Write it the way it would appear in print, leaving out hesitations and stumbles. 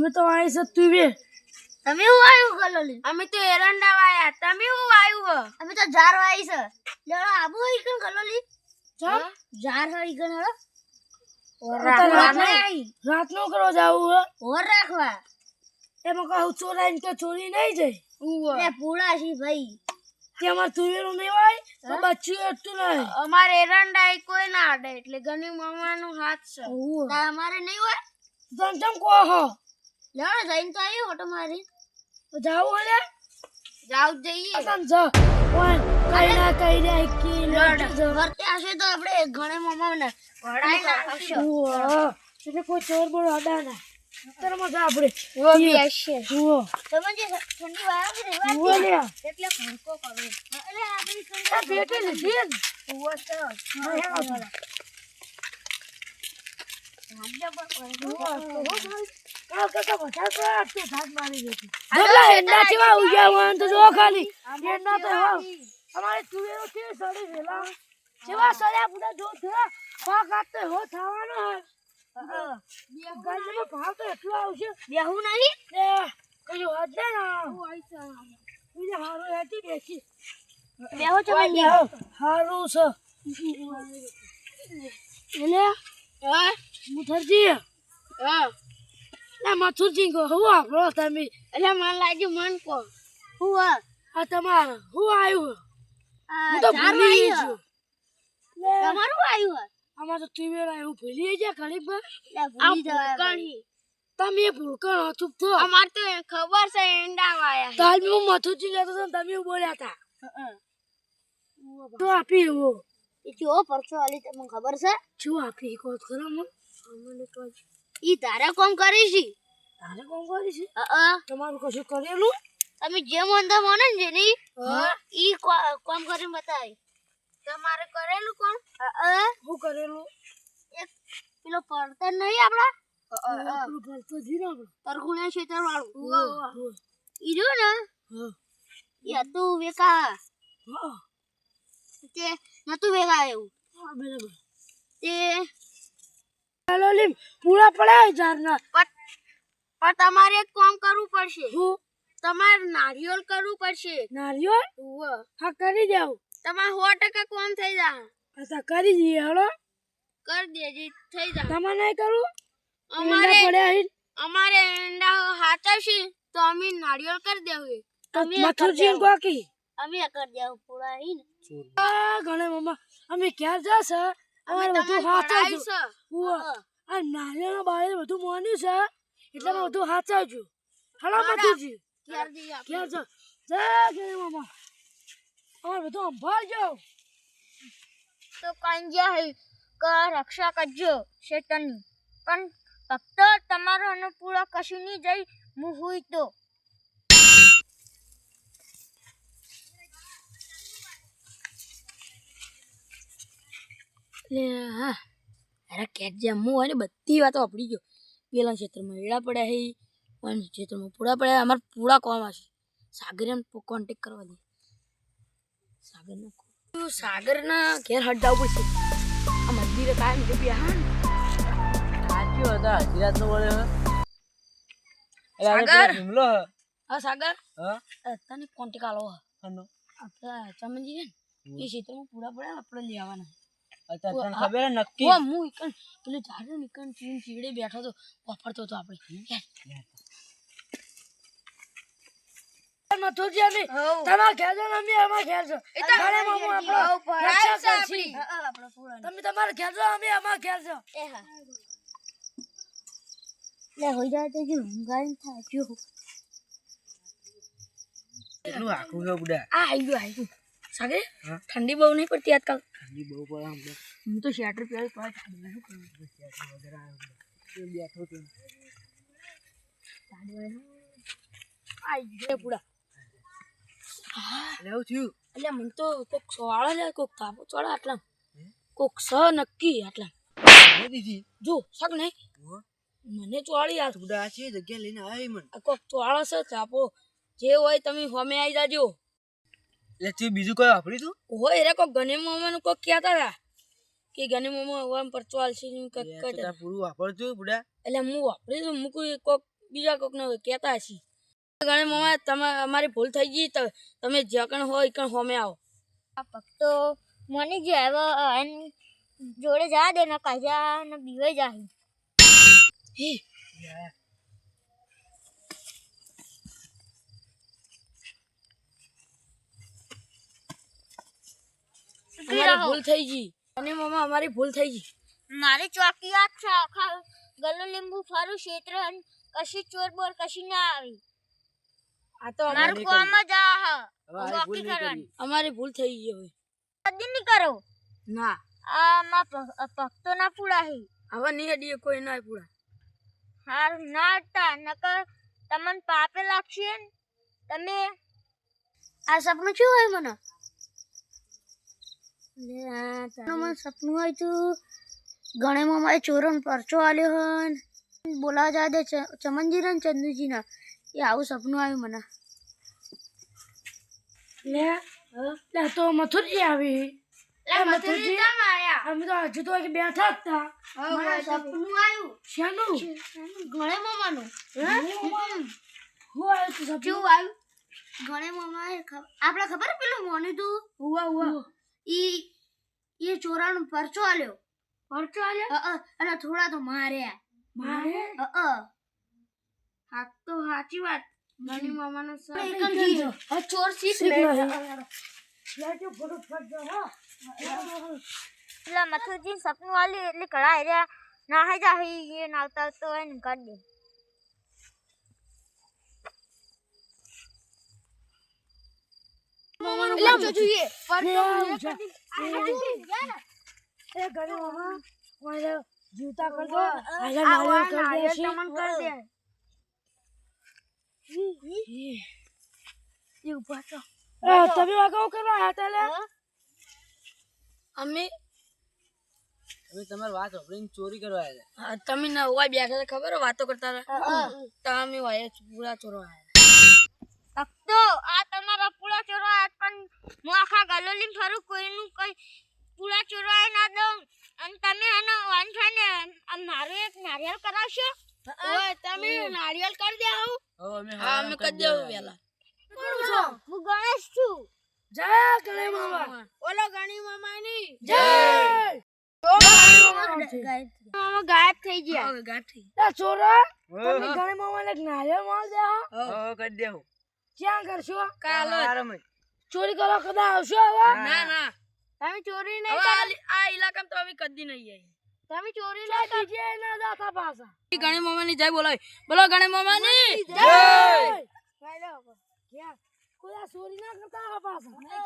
અમે તો આઈ છે તુવે તમે હું આવ્યું ગલોલી અમે તો એરંડા વાયા તમે હું વાયું હ અમે તો ઝાર વાઈ છે લેડો આબુ હોય કે ગલોલી ઝાર હોય કે હેડો રાત નો કરો જાવું હે ઓર રાખવા એમાં કહું ચોરાઈને તો ચોરી નહીં જાય એ પૂળા છી ભાઈ કે અમાર તુવેરું નહીં હોય તો બચ્યું એટલું નહીં અમારે એરંડા એ કોઈ ના આડે એટલે ગની મામાનો હાથ છે અમારે નહીં હોય જમ કો હો લેડો જઈને તો આવી ઓટો મારી તો જાવું હે જાવ જઈએ તમ જ ઓય કઈ ના કઈ રે કી વર્તે હશે તો આપણે ઘણે મામાને ભડાઈ નાખશું એટલે કોઈ ચોર બોલ અડા ના તર મજા આપણે વો બી હશે જુઓ તમે જે ઠંડી વાયો છે ને જુઓ લે એટલે ભડકો કરો એટલે આપણી આ બેટે લીધી ને જુઓ તો અમારે તુવેરો કે સડી વેલા જેવા સડ્યા પૂરા જો પાક આતે હો થવાનો હે ગાજમાં ભાવ તો એટલો આવશે બેહું નહીં એ કયો હદ ના બીજા હારો હતી બેસી બેહો તમે હારું છે એટલે મુથરજી ના મથુરજી કો હું આપણો તમે એટલે મને લાગ્યું મન કો હું આ તમારું હું આવ્યું હું તો ઝાર ભૂલી વાઈ ગયો તમારું આવ્યું આમાં તો તુવેર આવ્યું ભૂલી ગયા ઘડીક પર એટલે આ ભૂલી જવાય ભૂલકણી તમે ભૂલકણ ચૂપ થો અમાર તો ખબર છે એંડા વાયા કાલ હું મથુરજી કહેતો હતો ને તમે એવું બોલ્યા હતા તો આપી એવું એ કેવો પરચો આલી તમને ખબર છે શું આપી કહો ખરા મને ઈ તારે કોમ કરી છે તારે કોણ કરી છે અ તમારું કશું કરેલું તમે જે મનતા મને ને જેની ઈ કોમ કરીને બતાવી તમારે કરેલું કોણ શું કરેલું એક પેલો પડતર નહીં આપડા આપણું ભરતો જી ને આપણે તરખુણા ક્ષેત્ર વાળું હા ઈ જો ને ઈ હતું વેકા હા તે નતું વેકા એવું હા બરાબર તે ચાલો લીમ પૂરા પડ્યા જારના પણ તમારે એક કામ કરવું પડશે હું તમારે નારિયેળ કરવું પડશે નારિયેળ હા કરી જાવ તમારે 100% કામ થઈ જાય અચ્છા કરી દઈએ હળો કરી દેજે થઈ જાય તમારે નહીં કરું અમારે પડ્યા હી અમારે એંડા હાચવશે તો અમે નારિયેળ કરી દેવું મથુરજી કોકી અમે કર દેવ પૂરા હી ને આ ગણે મમ્મા અમે ક્યાં જશે અમારે બધું હાચવજો આ નારિયેળ બાળે બધું મોન્યું છે એટલે મેં બધું હાચવજો હળો મથુરજી ક્યાં છો જય ગણે મમ્મા અમારે બધું સંભાળજો તો કાંજ્યા હે કે રક્ષા કરજો શેતનની પણ ફક્ત તમારો અનુપૂરા કશું નહીં જઈ હું હુઈ તો લે હા અરે કેટ જેમ હું હોય ને બધી વાતો આપડી ગયો પેલા ક્ષેત્રમાં એડા પડ્યા હે અને ક્ષેત્રમાં પૂરા પડ્યા અમારે પૂરા કોમ હશે સાગર એમ કોન્ટેક કરવા દે સાગરના ઘેર હટ જવું પડશે આ મંદિરે કાયમ જે બેહા ને સાચું હતા હજીરાત નો બોલે સાગર હુમલો હા સાગર હા તને કોન્ટેક આલો આનો આપણા ચમનજી ને એ ક્ષેત્રમાં પૂરા પડ્યા આપણે લેવાના અચ્છા તને ખબર હે નક્કી ઓ હું ઇકન પેલું ઝાડ ને ઇકન ચીડે બેઠો તો વાપરતો તો આપણે મથુરજી અમે તમારા ઘેર છો અમે અમારા ઘેર છો ઘરે મામુ આપણો રક્ષા કરશી આપણો પૂરા તમે તમારા ઘેર છો અમે અમારા ઘેર છો એ હા લે હોઈ જાય તો જો ઊંઘાઈ થાય જો એટલું આખું છે બુડા આ આવી ગયું સાગે ઠંડી બહુ નહીં પડતી આજકાલ ઠંડી બહુ પડે આમ હું તો સ્વેટર પહેરી તો ઠંડી શું કરું બેઠો તો આવી ગયો પૂરા લેવું થયું એટલે મને તો કોક સોળા લે કોક તાપો ચોળા આટલા કોક સ નક્કી આટલા દીધી જો શક નહીં મને ચોળી આ બુડા છે જગ્યા લઈને આવી મને કોક ચોળા છે તાપો જે હોય તમે હોમે આવી જાજો એટલે તું બીજું કોઈ વાપરી તું હોય રે કોક ગને મોમાનું કોક કહેતા હતા કે ગને મોમા ઓમ પર ચોલ છે પૂરું વાપરતું બુડા એટલે હું વાપરી છું હું કોઈ કોક બીજા કોકને કહેતા હશી. ગણે મામા તમે અમારી ભૂલ થઈ ગઈ તો તમે જ્યાં કણ હોય કણ હોમે આવો. આ ભક્તો મને જે હવે એની જોડે જા દે ને કાજા ને બીવાઈ જાય. અમારી ભૂલ થઈ ગઈ અને મામા અમારી ભૂલ થઈ ગઈ. મારી ચોકી યાદ છે આખા ગલ્લો લીંબુ ફરું ક્ષેત્ર અને કશી ચોર બોર કશી ના આવી. આ તો મારું કામ જ આ હ હવે આ ભૂલ ચોકી નહીં કરવાની. અમારી ભૂલ થઈ ગઈ હવે. કદી નહીં કરો. ના આ માં ભક્તો ના પૂરા હે. હવે નહીં અડીએ કોઈ ના પૂરા. હાર ના હતા નકર તમને પાપે લાગશે ને. તમે આ સપનું શું હોય મને? મને સપનું હોય તું ગણે મામાએ ચોરોનો પરચો આલ્યો હન બોલાવા જા દે ચમનજી ને ચંદુજી ના. એ આવું સપનું આવ્યું મને. લે તો મથુરજી આવી. મથુરજી અમે તો હજુ તો કે બેઠા જ હતા. સપનું આવ્યું શાનું? ગણે મામાનું. હું આવ્યું તું સપનું? કેવું આવ્યું? ગણે મામાએ આપણે ખબર પેલું મોની તું હુઆ ઈ ચોરાનો પરચો આલ્યો. પરચો આલ્યો? અને થોડા તો માર્યા. મારે હા તો સાચી વાત. નાની મામાનો ચોર શીખ પેલા મથુરજી સપનું આલ્યું એટલે કળા રહ્યા ના હે જા એ નાવતા તો એને કાઢ દે. જીવતા કરજો નારિયેળ કરી દેશે. તમે વાગાવ કરવા આવ્યા હતા લે? અમે તમારી વાત સાંભળીને ચોરી કરવા આવ્યા હા, તમે ના હોય બેઠા હતા ખબર હે? વાતો કરતા હતા. તમે હોય પૂરા ચોરવા આવ્યા. ભક્તો આ તમારા પૂળા ચોરવા પણ હું આખા ગલોલી ફરું કોઈનું કઈ પૂળા ચોરવાય ના દઉં. અને તમે આનો વાન થઈને મારું એક નારિયેળ કરાવશો? ઓય તમે નારિયેળ કરી દે આવું. હા અમે કરી દેવું વેલા. હું ગણેશ છું. જય ગણે મામા. ઓલો ગણી મામા ની જય. મામા ગાયબ થઈ ગયા. હવે ગાઠી. એ છોરા તમે ગણે મામા ને નારિયેળ માર દે હો. કરી દેવું ક્યાં કરશો? કાલ આરામ ચોરી કરવા કદા આવશો હવે? ના ના તમે ચોરી નહીં હવે કરો. આ ઇલાકામાં તો અમે કદી નહીં આવી. તમે ચોરી નહીં કરો. બીજે ના જાતા પાછા. ગણે મામા ની જય બોલાય. બોલો ગણે મામા ની જય. કોઈ ચોરી ના કરતા પાછા.